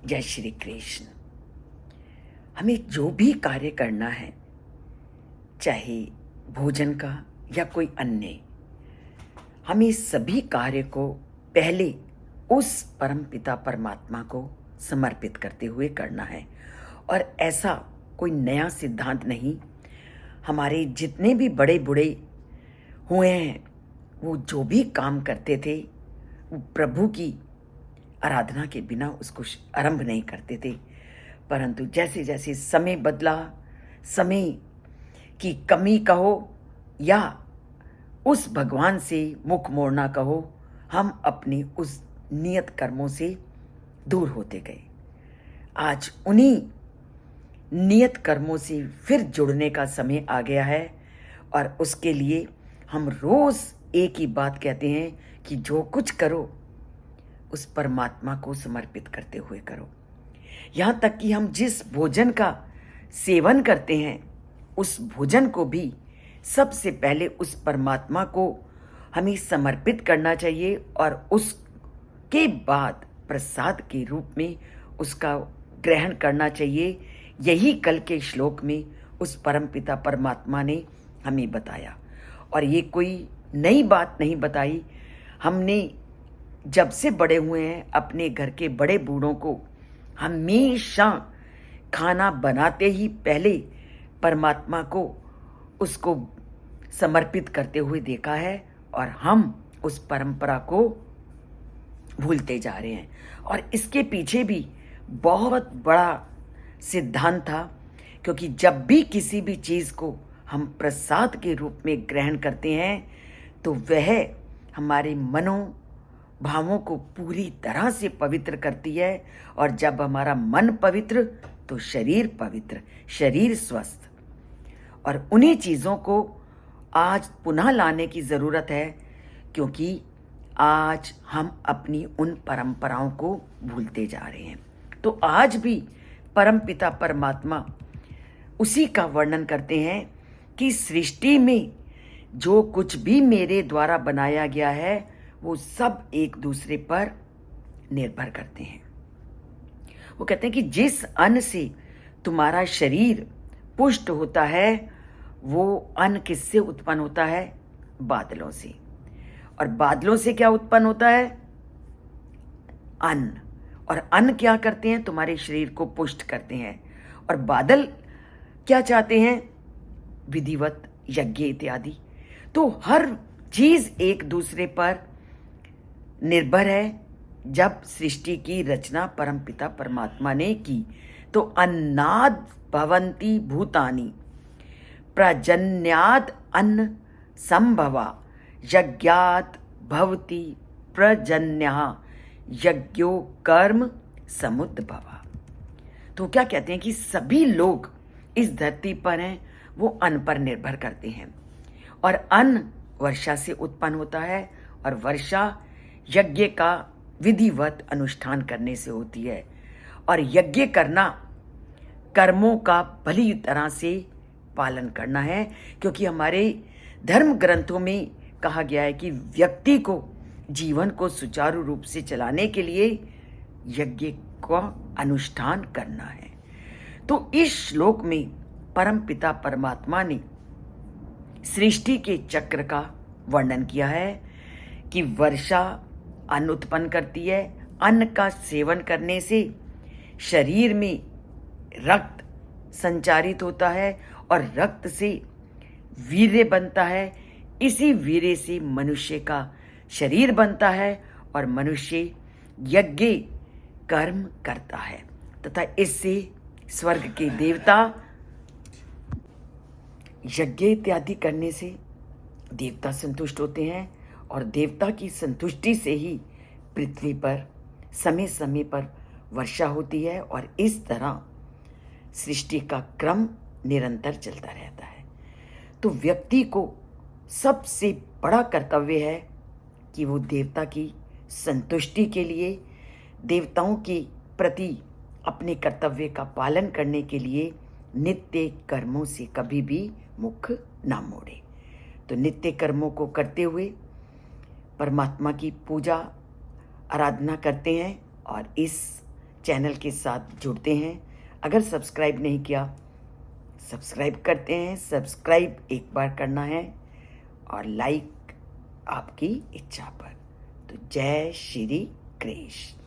जय श्री कृष्ण। हमें जो भी कार्य करना है, चाहे भोजन का या कोई अन्य, हमें सभी कार्य को पहले उस परमपिता परमात्मा को समर्पित करते हुए करना है। और ऐसा कोई नया सिद्धांत नहीं। हमारे जितने भी बड़े बूढ़े हुए हैं, वो जो भी काम करते थे, वो प्रभु की आराधना के बिना उसको आरंभ नहीं करते थे। परंतु जैसे जैसे समय बदला, समय की कमी कहो या उस भगवान से मुख मोड़ना कहो, हम अपने उस नियत कर्मों से दूर होते गए। आज उन्हीं नियत कर्मों से फिर जुड़ने का समय आ गया है। और उसके लिए हम रोज एक ही बात कहते हैं कि जो कुछ करो उस परमात्मा को समर्पित करते हुए करो। यहाँ तक कि हम जिस भोजन का सेवन करते हैं, उस भोजन को भी सबसे पहले उस परमात्मा को हमें समर्पित करना चाहिए और उसके बाद प्रसाद के रूप में उसका ग्रहण करना चाहिए। यही कल के श्लोक में उस परमपिता परमात्मा ने हमें बताया। और ये कोई नई बात नहीं बताई। हमने जब से बड़े हुए हैं, अपने घर के बड़े बूढ़ों को हमेशा खाना बनाते ही पहले परमात्मा को उसको समर्पित करते हुए देखा है। और हम उस परंपरा को भूलते जा रहे हैं। और इसके पीछे भी बहुत बड़ा सिद्धांत था, क्योंकि जब भी किसी भी चीज़ को हम प्रसाद के रूप में ग्रहण करते हैं, तो वह हमारे मनोभावों को पूरी तरह से पवित्र करती है। और जब हमारा मन पवित्र, तो शरीर पवित्र, शरीर स्वस्थ। और उन्हीं चीज़ों को आज पुनः लाने की ज़रूरत है, क्योंकि आज हम अपनी उन परंपराओं को भूलते जा रहे हैं। तो आज भी परमपिता परमात्मा उसी का वर्णन करते हैं कि सृष्टि में जो कुछ भी मेरे द्वारा बनाया गया है, वो सब एक दूसरे पर निर्भर करते हैं। वो कहते हैं कि जिस अन्न से तुम्हारा शरीर पुष्ट होता है, वो अन्न किससे उत्पन्न होता है? बादलों से। और बादलों से क्या उत्पन्न होता है? अन्न। और अन्न क्या करते हैं? तुम्हारे शरीर को पुष्ट करते हैं। और बादल क्या चाहते हैं? विधिवत यज्ञ इत्यादि। तो हर चीज एक दूसरे पर निर्भर है। जब सृष्टि की रचना परमपिता परमात्मा ने की, तो अन्नाद भवन्ति भूतानि प्रजन्याद अन्न संभवा यज्ञात भवति प्रजन्यः यज्ञो कर्म समुद्भवा। तो क्या कहते हैं कि सभी लोग इस धरती पर हैं, वो अन्न पर निर्भर करते हैं। और अन्न वर्षा से उत्पन्न होता है, और वर्षा यज्ञ का विधिवत अनुष्ठान करने से होती है। और यज्ञ करना कर्मों का भली तरह से पालन करना है, क्योंकि हमारे धर्म ग्रंथों में कहा गया है कि व्यक्ति को जीवन को सुचारू रूप से चलाने के लिए यज्ञ का अनुष्ठान करना है। तो इस श्लोक में परमपिता परमात्मा ने सृष्टि के चक्र का वर्णन किया है कि वर्षा अन्न उत्पन्न करती है। अन्न का सेवन करने से शरीर में रक्त संचारित होता है, और रक्त से वीर्य बनता है। इसी वीर्य से मनुष्य का शरीर बनता है, और मनुष्य यज्ञ कर्म करता है, तथा इससे स्वर्ग के देवता यज्ञ इत्यादि करने से देवता संतुष्ट होते हैं। और देवता की संतुष्टि से ही पृथ्वी पर समय समय पर वर्षा होती है। और इस तरह सृष्टि का क्रम निरंतर चलता रहता है। तो व्यक्ति को सबसे बड़ा कर्तव्य है कि वो देवता की संतुष्टि के लिए, देवताओं के प्रति अपने कर्तव्य का पालन करने के लिए नित्य कर्मों से कभी भी मुख ना मोड़े। तो नित्य कर्मों को करते हुए परमात्मा की पूजा आराधना करते हैं, और इस चैनल के साथ जुड़ते हैं। अगर सब्सक्राइब नहीं किया, सब्सक्राइब करते हैं। सब्सक्राइब एक बार करना है और लाइक आपकी इच्छा पर। तो जय श्री कृष्ण।